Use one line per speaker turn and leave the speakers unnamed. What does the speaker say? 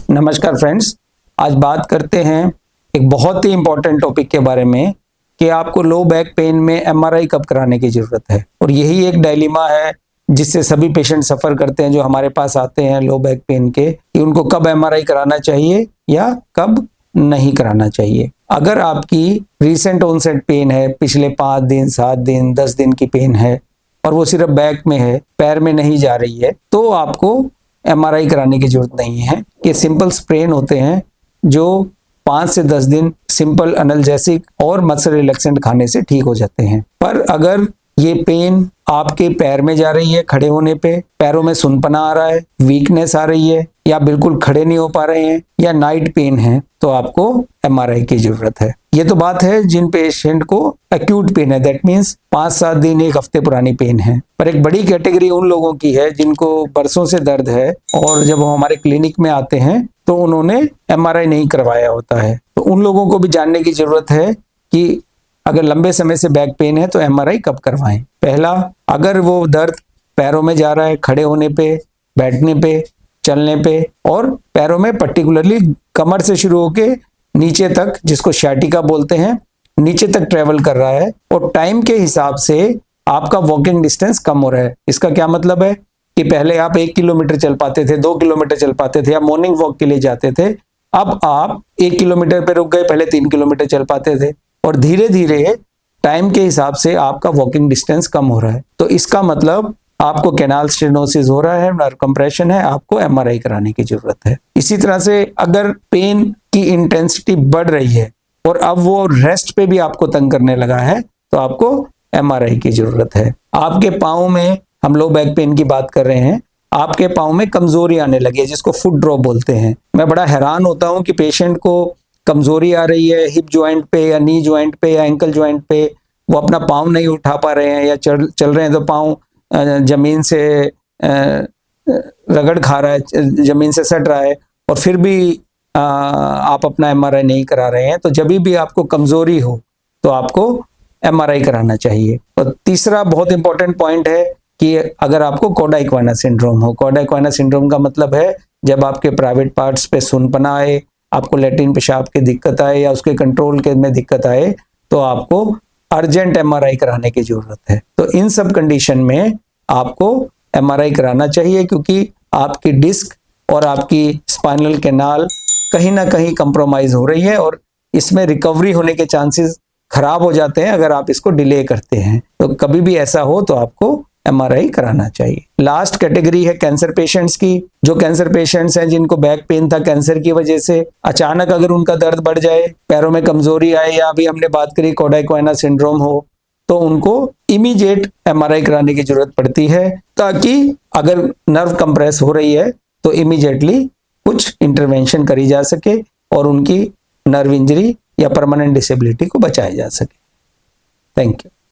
नमस्कार फ्रेंड्स, आज बात करते हैं एक बहुत ही इंपॉर्टेंट टॉपिक के बारे में कि आपको लो बैक पेन में एमआरआई कब कराने की जरूरत है। और यही एक डायलेमा है जिससे सभी पेशेंट सफर करते हैं जो हमारे पास आते हैं लो बैक पेन के, कि उनको कब एमआरआई कराना चाहिए या कब नहीं कराना चाहिए। अगर आपकी रीसेंट ऑनसेट पेन है, पिछले 5 दिन 7 दिन 10 दिन की पेन है और वो सिर्फ बैक में है, पैर में नहीं जा रही है, तो आपको एमआरआई कराने की जरूरत नहीं है। कि सिंपल स्प्रेन होते हैं जो 5 से 10 दिन सिंपल एनाल्जेसिक और मसल रिलैक्सेंट खाने से ठीक हो जाते हैं। पर अगर ये पेन आपके पैर में जा रही है, खड़े होने पे पैरों में सुनपना आ रहा है, वीकनेस आ रही है, या बिल्कुल खड़े नहीं हो पा रहे हैं, या नाइट पेन है, तो आपको एमआरआई की जरूरत है। ये तो बात है जिन पेशेंट को एक्यूट पेन है, दैट मीन्स 5-7 दिन 1 हफ्ते पुरानी पेन है। पर एक बड़ी कैटेगरी उन लोगों की है जिनको बरसों से दर्द है और जब वो हमारे क्लिनिक में आते हैं तो उन्होंने एमआरआई नहीं करवाया होता है। तो उन लोगों को भी जानने की जरूरत है कि अगर लंबे समय से बैक पेन है तो एमआरआई कब करवाएं। पहला, अगर वो दर्द पैरों में जा रहा है, खड़े होने पे, बैठने पे, चलने पे, और पैरों में पर्टिकुलरली कमर से शुरू होके नीचे तक, जिसको शाटिका बोलते हैं, नीचे तक ट्रेवल कर रहा है और टाइम के हिसाब से आपका वॉकिंग डिस्टेंस कम हो रहा है। इसका क्या मतलब है कि पहले आप 1 किलोमीटर चल पाते थे, 2 किलोमीटर चल पाते थे, या मॉर्निंग वॉक के लिए जाते थे, अब आप 1 किलोमीटर पे रुक गए, पहले 3 किलोमीटर चल पाते थे, और धीरे धीरे टाइम के हिसाब से आपका वॉकिंग डिस्टेंस कम हो रहा है। तो इसका मतलब आपको कैनाल स्टेनोसिस हो रहा है, नर्व कंप्रेशन है, आपको एमआरआई कराने की जरूरत है। इसी तरह से अगर पेन की इंटेंसिटी बढ़ रही है और अब वो रेस्ट पे भी आपको तंग करने लगा है, तो आपको एमआरआई की जरूरत है। आपके पाँव में, हम लो बैक पेन की बात कर रहे हैं, आपके पाँव में कमजोरी आने लगी है जिसको फुट ड्रॉप बोलते हैं। मैं बड़ा हैरान होता हूं कि पेशेंट को कमजोरी आ रही है हिप ज्वाइंट पे या नी ज्वाइंट पे या एंकल ज्वाइंट पे, वो अपना पाँव नहीं उठा पा रहे हैं, या चल रहे हैं तो पाँव जमीन से रगड़ खा रहा है, जमीन से सट रहा है, और फिर भी आप अपना एमआरआई नहीं करा रहे हैं। तो जब भी आपको कमजोरी हो तो आपको एमआरआई कराना चाहिए। और तीसरा बहुत इंपॉर्टेंट पॉइंट है कि अगर आपको कौड़ा इक्वाना सिंड्रोम हो। कौड़ा इक्वाना सिंड्रोम का मतलब है जब आपके प्राइवेट पार्ट्स पे सुनपना आए, आपको लैट्रिन पेशाब की दिक्कत आए, या उसके कंट्रोल के में दिक्कत आए, तो आपको अर्जेंट एमआरआई कराने की जरूरत है। तो इन सब कंडीशन में आपको एमआरआई कराना चाहिए, क्योंकि आपकी डिस्क और आपकी स्पाइनल कैनाल कहीं ना कहीं कंप्रोमाइज हो रही है और इसमें रिकवरी होने के चांसेस खराब हो जाते हैं अगर आप इसको डिले करते हैं। तो कभी भी ऐसा हो तो आपको एमआरआई कराना चाहिए। लास्ट कैटेगरी है कैंसर पेशेंट्स की। जो कैंसर पेशेंट्स हैं जिनको बैक पेन था कैंसर की वजह से, अचानक अगर उनका दर्द बढ़ जाए, पैरों में कमजोरी आए, या अभी हमने बात करी कौड़ा इक्वाना सिंड्रोम हो, तो उनको इमीडिएट एमआरआई कराने की जरूरत पड़ती है, ताकि अगर नर्व कंप्रेस हो रही है तो इमीडिएटली कुछ इंटरवेंशन करी जा सके और उनकी नर्व इंजरी या परमानेंट डिसेबिलिटी को बचाया जा सके। Thank you.